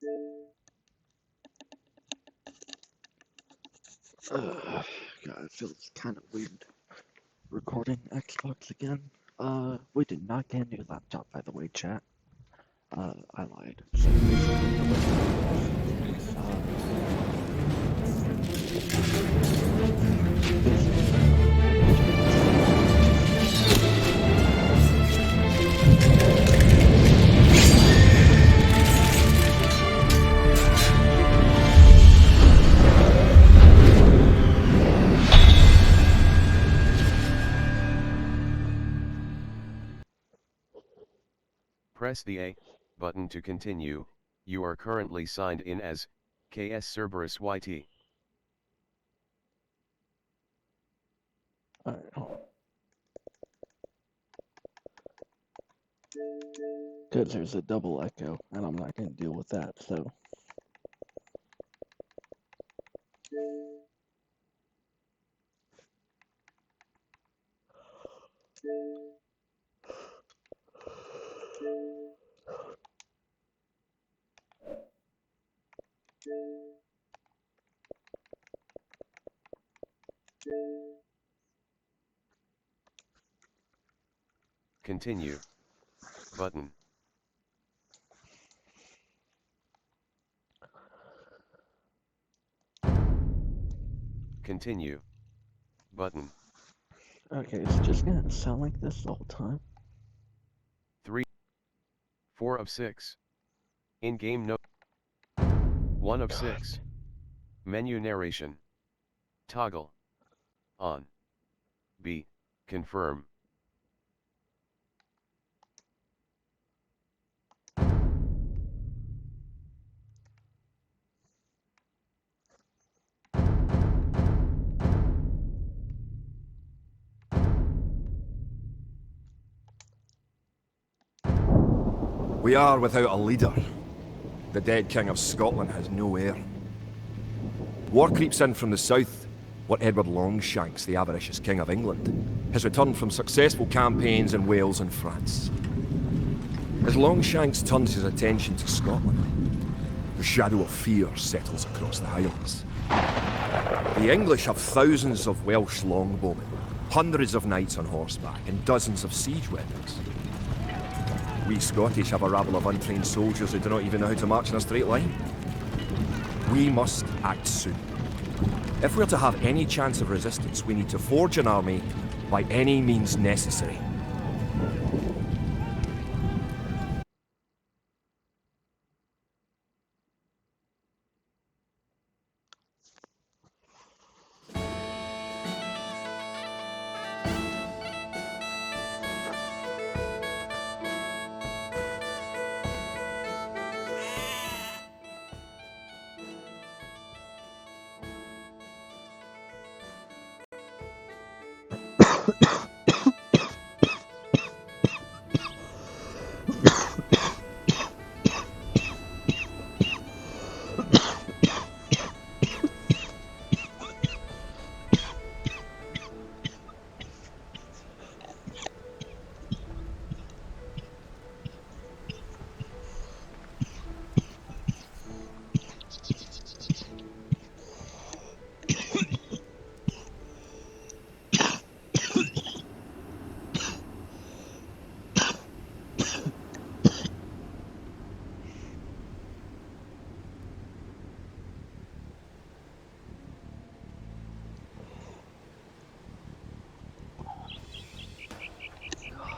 God, it feels kind of weird recording Xbox again. We did not get a new laptop, by the way, chat. I lied. So basically, Press the A button to continue. You are currently signed in as KS Cerberus YT. alright, hold on. Because there's a double echo, and I'm not going to deal with that, so. Continue button. Continue button. Okay, it's just going to sound like this the whole time. 4 of 6. In-game note. 1 of 6. Menu narration. Toggle. On. B. Confirm. We are without a leader. The dead King of Scotland has no heir. War creeps in from the south, where Edward Longshanks, the avaricious King of England, has returned from successful campaigns in Wales and France. As Longshanks turns his attention to Scotland, the shadow of fear settles across the Highlands. The English have thousands of Welsh longbowmen, hundreds of knights on horseback, and dozens of siege weapons. We Scottish have a rabble of untrained soldiers who do not even know how to march in a straight line. We must act soon. If we're to have any chance of resistance, we need to forge an army by any means necessary.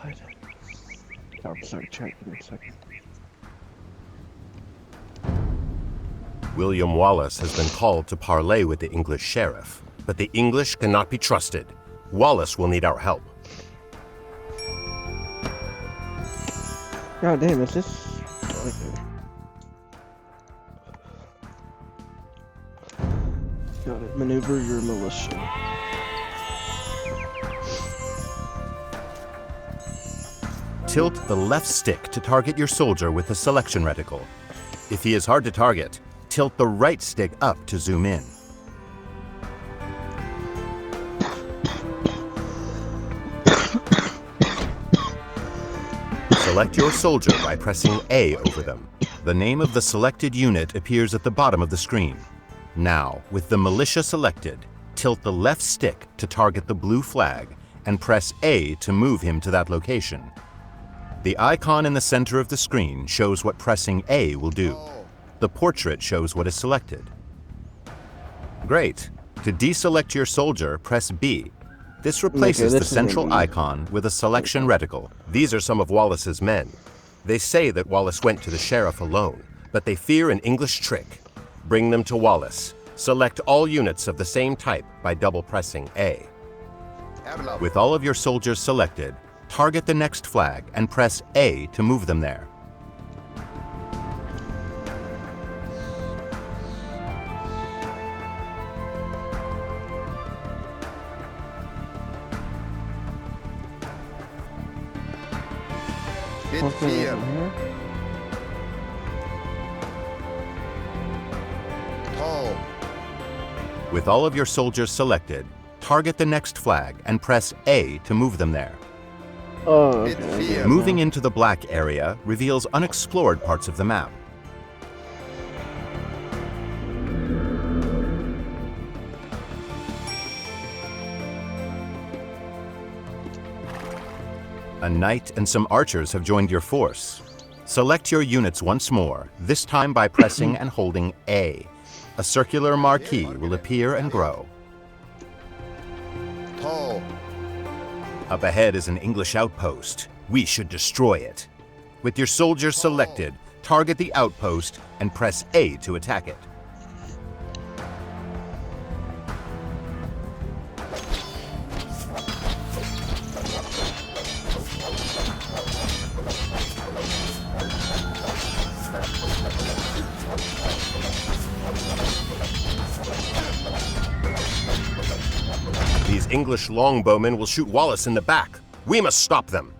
God. Oh, sorry, chat, give me a second. William Wallace has been called to parley with the English sheriff, but the English cannot be trusted. Wallace will need our help. God damn, is this... Okay. Got it. Maneuver your militia. Tilt the left stick to target your soldier with the selection reticle. If he is hard to target, tilt the right stick up to zoom in. Select your soldier by pressing A over them. The name of the selected unit appears at the bottom of the screen. Now, with the militia selected, tilt the left stick to target the blue flag and press A to move him to that location. The icon in the center of the screen shows what pressing A will do. The portrait shows what is selected. Great. To deselect your soldier, press B. This replaces the central icon with a selection reticle. These are some of Wallace's men. They say that Wallace went to the sheriff alone, but they fear an English trick. Bring them to Wallace. Select all units of the same type by double pressing A. With all of your soldiers selected, target the next flag and press A to move them there. With all of your soldiers selected, target the next flag and press A to move them there. Oh, okay. Moving into the black area reveals unexplored parts of the map. A knight and some archers have joined your force. Select your units once more, this time by pressing and holding A. A circular marquee will appear and grow. Up ahead is an English outpost. We should destroy it. With your soldiers selected, target the outpost and press A to attack it. These English longbowmen will shoot Wallace in the back. We must stop them.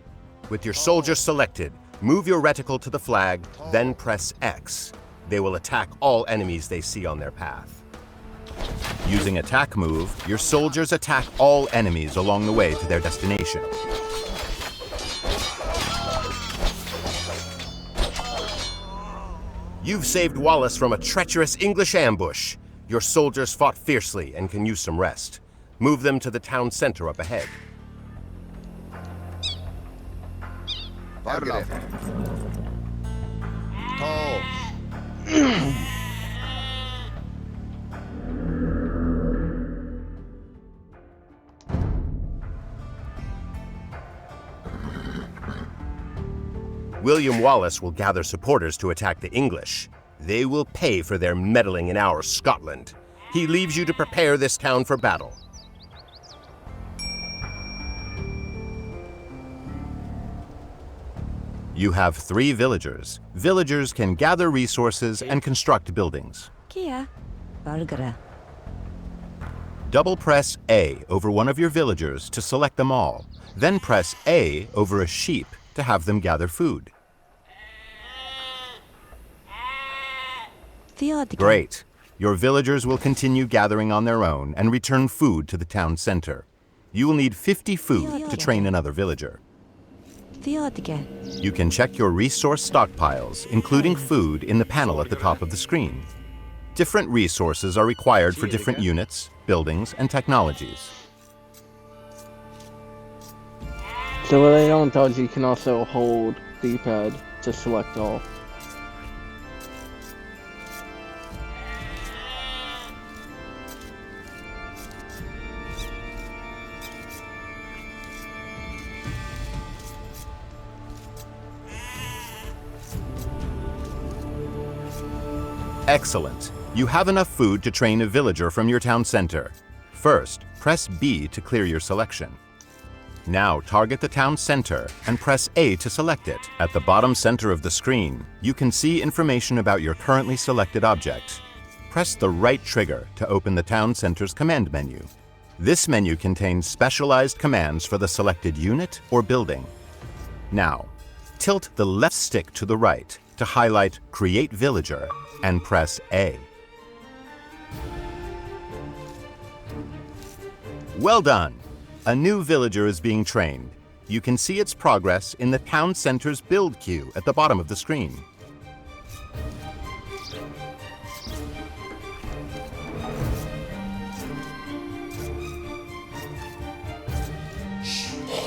With your soldiers selected, move your reticle to the flag, then press X. They will attack all enemies they see on their path. Using attack move, your soldiers attack all enemies along the way to their destination. You've saved Wallace from a treacherous English ambush. Your soldiers fought fiercely and can use some rest. Move them to the town center up ahead. William Wallace will gather supporters to attack the English. They will pay for their meddling in our Scotland. He leaves you to prepare this town for battle. You have 3 villagers. Villagers can gather resources and construct buildings. Kia, Bargara. Double press A over one of your villagers to select them all. Then press A over a sheep to have them gather food. Great. Your villagers will continue gathering on their own and return food to the town center. You will need 50 food to train another villager. You can check your resource stockpiles, including food, in the panel at the top of the screen. Different resources are required for different units, buildings, and technologies. So what they don't tell you, you can also hold D-pad to select all. Excellent. You have enough food to train a villager from your town center. First, press B to clear your selection. Now target the town center and press A to select it. At the bottom center of the screen, you can see information about your currently selected object. Press the right trigger to open the town center's command menu. This menu contains specialized commands for the selected unit or building. Now, tilt the left stick to the right to highlight Create Villager and press A. Well done! A new villager is being trained. You can see its progress in the town center's build queue at the bottom of the screen.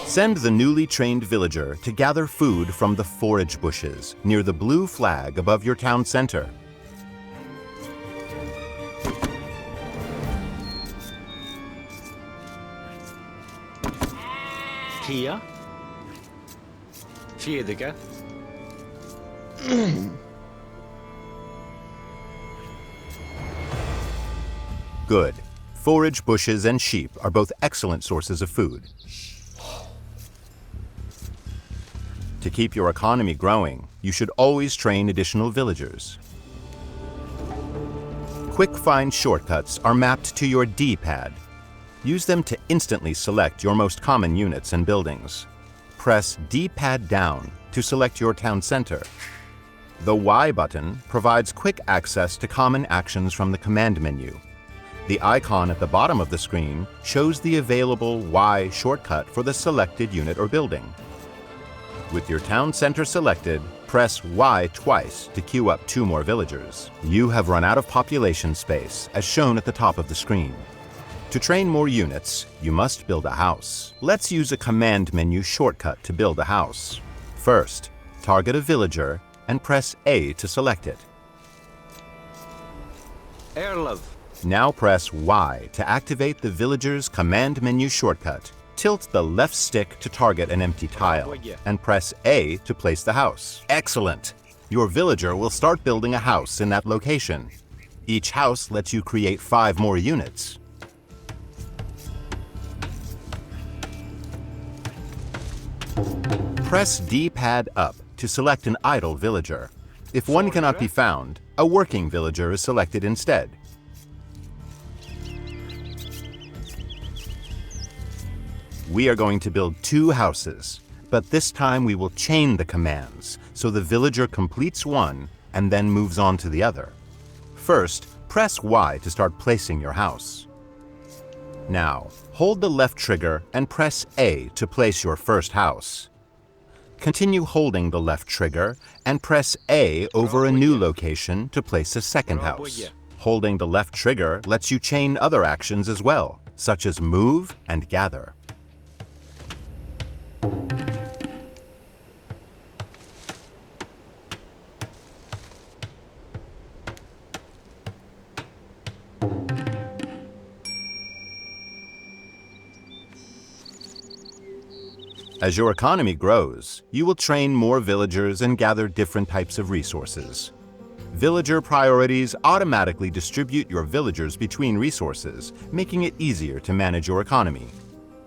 Send the newly trained villager to gather food from the forage bushes near the blue flag above your town center. Kia. Skidige. Good. Forage bushes and sheep are both excellent sources of food. To keep your economy growing, you should always train additional villagers. Quick find shortcuts are mapped to your D-pad. Use them to instantly select your most common units and buildings. Press D-pad down to select your town center. The Y button provides quick access to common actions from the command menu. The icon at the bottom of the screen shows the available Y shortcut for the selected unit or building. With your town center selected, press Y twice to queue up 2 more villagers. You have run out of population space, as shown at the top of the screen. To train more units, you must build a house. Let's use a command menu shortcut to build a house. First, target a villager and press A to select it. Erlov. Now press Y to activate the villager's command menu shortcut. Tilt the left stick to target an empty tile, and press A to place the house. Excellent! Your villager will start building a house in that location. Each house lets you create 5 more units. Press D-pad up to select an idle villager. If one cannot be found, a working villager is selected instead. We are going to build 2 houses, but this time we will chain the commands, so the villager completes one and then moves on to the other. First, press Y to start placing your house. Now, hold the left trigger and press A to place your first house. Continue holding the left trigger and press A over a new location to place a second house. Holding the left trigger lets you chain other actions as well, such as move and gather. As your economy grows, you will train more villagers and gather different types of resources. Villager priorities automatically distribute your villagers between resources, making it easier to manage your economy.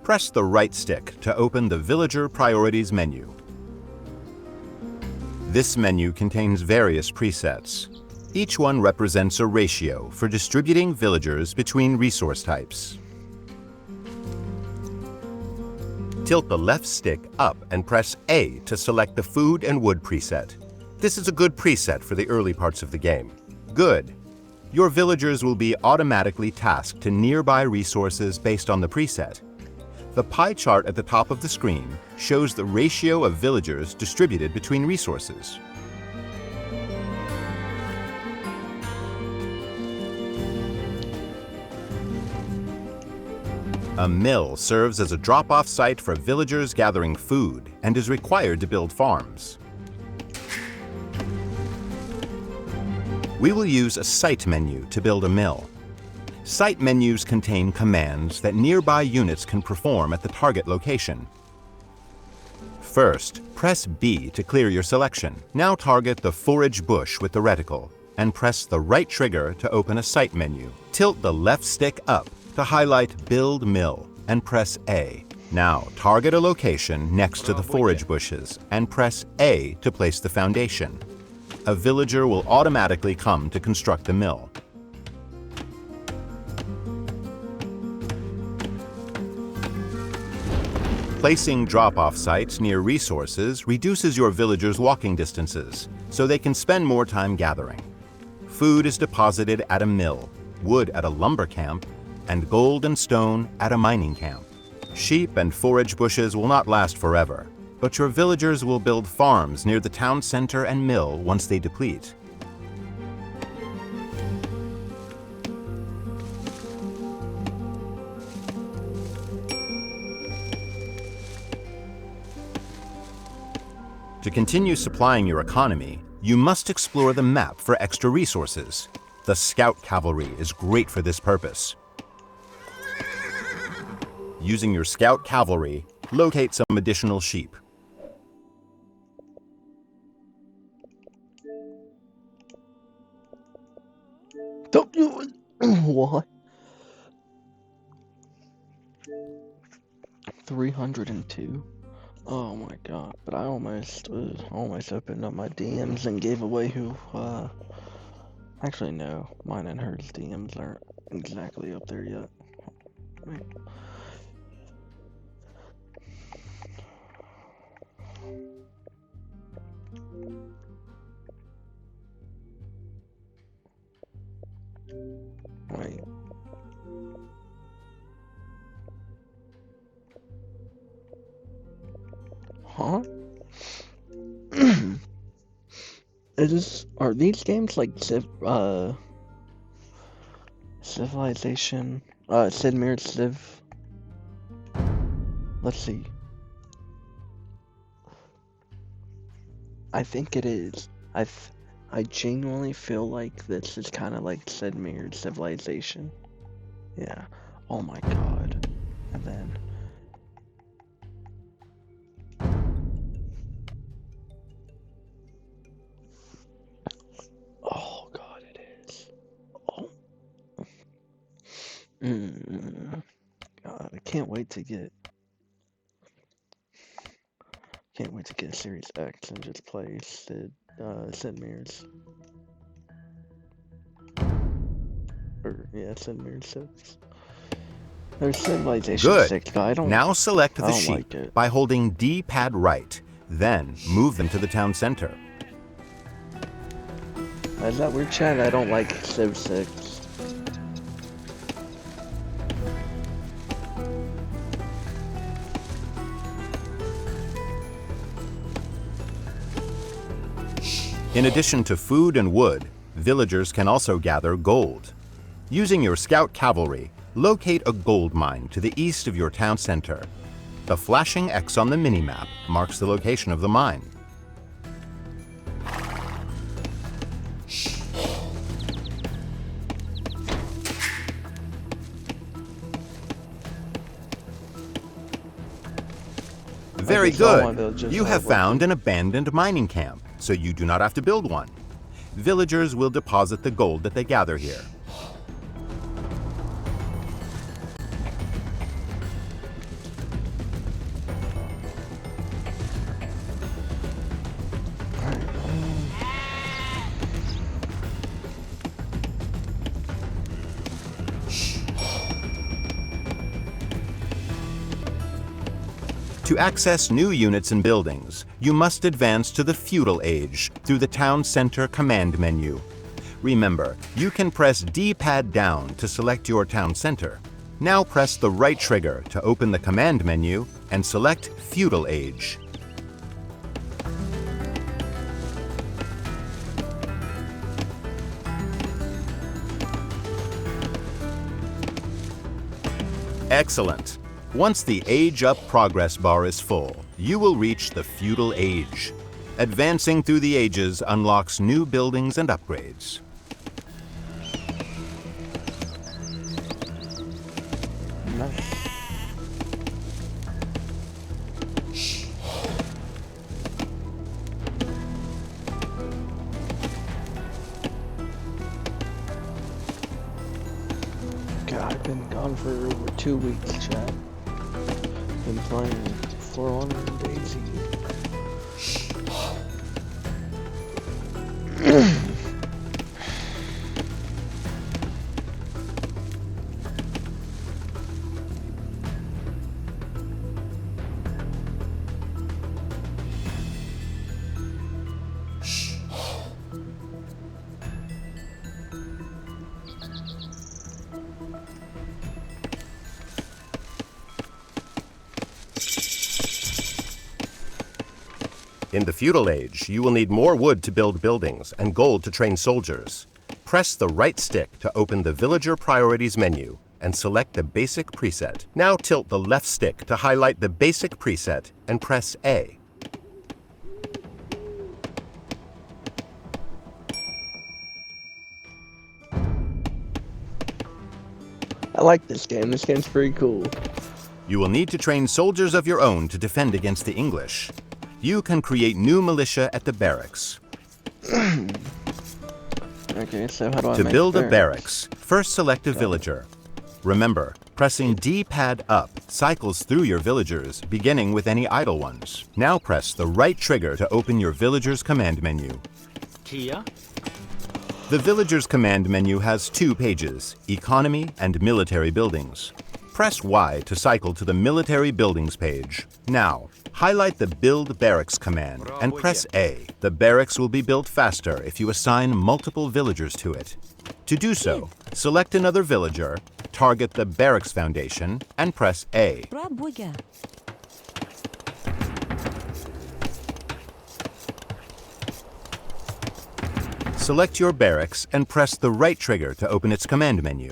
Press the right stick to open the Villager Priorities menu. This menu contains various presets. Each one represents a ratio for distributing villagers between resource types. Tilt the left stick up and press A to select the Food and Wood preset. This is a good preset for the early parts of the game. Good. Your villagers will be automatically tasked to nearby resources based on the preset. The pie chart at the top of the screen shows the ratio of villagers distributed between resources. A mill serves as a drop-off site for villagers gathering food and is required to build farms. We will use a site menu to build a mill. Site menus contain commands that nearby units can perform at the target location. First, press B to clear your selection. Now target the forage bush with the reticle and press the right trigger to open a site menu. Tilt the left stick up to highlight Build Mill and press A. Now target a location next to the forage bushes and press A to place the foundation. A villager will automatically come to construct the mill. Placing drop-off sites near resources reduces your villagers' walking distances, so they can spend more time gathering. Food is deposited at a mill, wood at a lumber camp, and gold and stone at a mining camp. Sheep and forage bushes will not last forever, but your villagers will build farms near the town center and mill once they deplete. To continue supplying your economy, you must explore the map for extra resources. The Scout Cavalry is great for this purpose. Using your Scout Cavalry, locate some additional sheep. Don't do it. What? 302? Oh my god, but I almost opened up my DMs and gave away who, actually no, mine and hers DMs aren't exactly up there yet. Wait. Wait. Huh? Are these games like Civilization? Sid Meier's Civ? Let's see. I think it is. I genuinely feel like this is kind of like Sid Meier's Civilization. Yeah. Oh my god. And then. Oh god, it is. Oh. God, I can't wait to get. Can't wait to get Series X and just play Sid Meier's. Sid Meier's 6. There's Civilization Good. 6, but I don't. Now select the don't sheep like it. by holding D-pad right. Then move them to the town center. Is that weird, chat? I don't like Civ 6. In addition to food and wood, villagers can also gather gold. Using your Scout Cavalry, locate a gold mine to the east of your town center. The flashing X on the minimap marks the location of the mine. Very Okay, so all my good. villages You are have working. found an abandoned mining camp, so you do not have to build one. Villagers will deposit the gold that they gather here. To access new units and buildings, you must advance to the Feudal Age through the Town Center command menu. Remember, you can press D-pad down to select your town center. Now press the right trigger to open the command menu and select Feudal Age. Excellent. Once the Age Up progress bar is full, you will reach the Feudal Age. Advancing through the ages unlocks new buildings and upgrades. God, I've been gone for over 2 weeks, chat. Been playing For Honor and Daisy. In the Feudal Age, you will need more wood to build buildings and gold to train soldiers. Press the right stick to open the Villager Priorities menu and select the basic preset. Now tilt the left stick to highlight the basic preset and press A. I like this game. This game's pretty cool. You will need to train soldiers of your own to defend against the English. You can create new militia at the barracks. Okay, so how do I To make build a barracks? barracks, first select a villager. Remember, pressing D-pad up cycles through your villagers, beginning with any idle ones. Now press the right trigger to open your villager's command menu. Kia. The villager's command menu has 2 pages, economy and military buildings. Press Y to cycle to the military buildings page. Now, highlight the Build Barracks command and press A. The barracks will be built faster if you assign multiple villagers to it. To do so, select another villager, target the barracks foundation, and press A. Rabuga. Select your barracks and press the right trigger to open its command menu.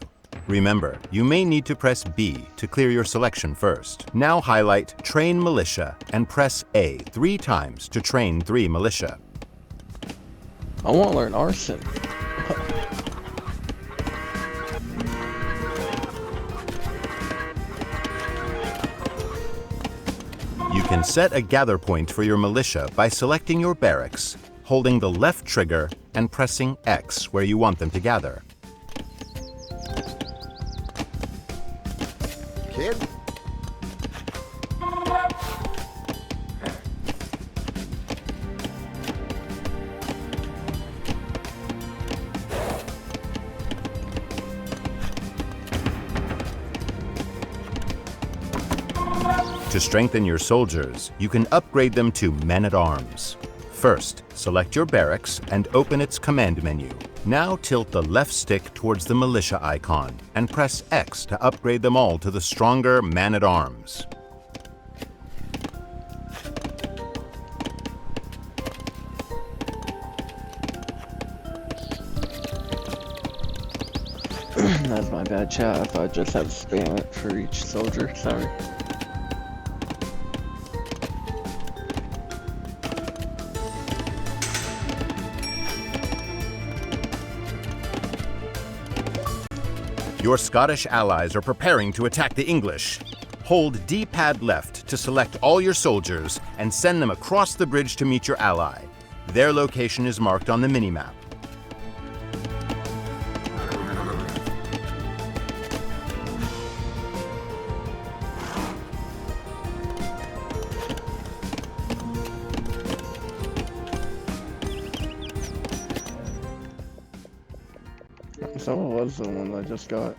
Remember, you may need to press B to clear your selection first. Now highlight Train Militia and press A 3 times to train 3 militia. I want to learn arson. You can set a gather point for your militia by selecting your barracks, holding the left trigger, and pressing X where you want them to gather. Kid? To strengthen your soldiers, you can upgrade them to men-at-arms. First, select your barracks and open its command menu. Now tilt the left stick towards the militia icon and press X to upgrade them all to the stronger man-at-arms. That's my bad, chat. If I just have to spam it for each soldier, sorry. Your Scottish allies are preparing to attack the English. Hold D-pad left to select all your soldiers and send them across the bridge to meet your ally. Their location is marked on the minimap. So what was the one I just got?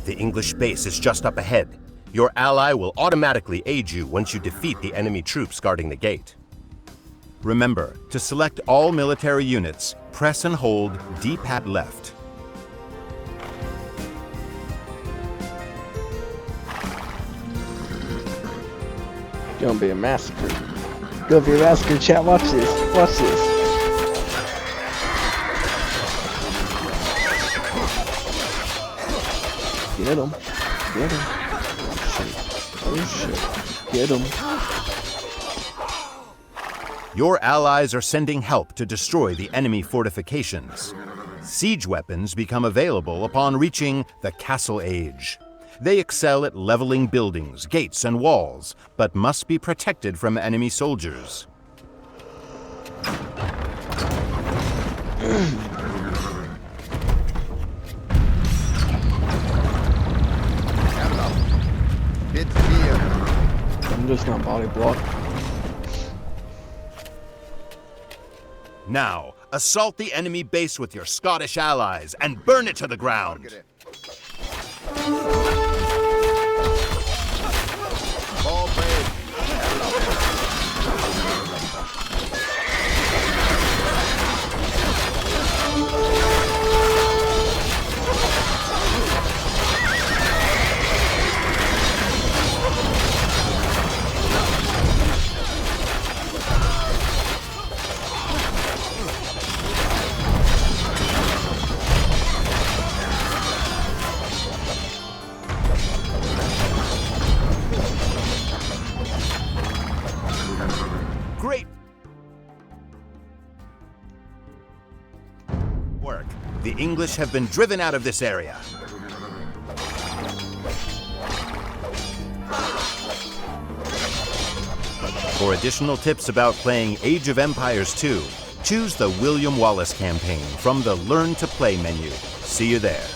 The English base is just up ahead. Your ally will automatically aid you once you defeat the enemy troops guarding the gate. Remember, to select all military units, press and hold D-pad left. Gonna be a massacre. Gonna be a massacre, chat. Watch this. Watch this. Get him. Get him. Oh shit. Get him. Your allies are sending help to destroy the enemy fortifications. Siege weapons become available upon reaching the Castle Age. They excel at leveling buildings, gates, and walls, but must be protected from enemy soldiers. I'm just not body blocked. Now, assault the enemy base with your Scottish allies and burn it to the ground. The English have been driven out of this area. For additional tips about playing Age of Empires 2, choose the William Wallace campaign from the Learn to Play menu. See you there.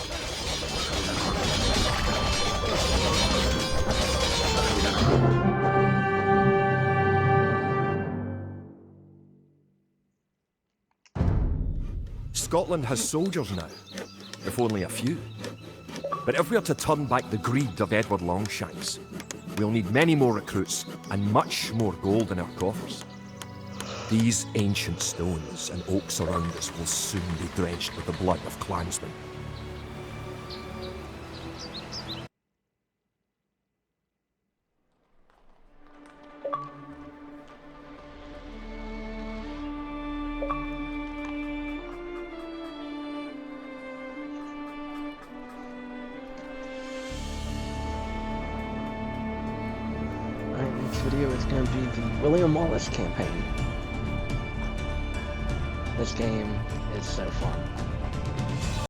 Scotland has soldiers now, if only a few. But if we are to turn back the greed of Edward Longshanks, we'll need many more recruits and much more gold in our coffers. These ancient stones and oaks around us will soon be drenched with the blood of clansmen. Alright, next video is going to be the William Wallace campaign. This game is so fun.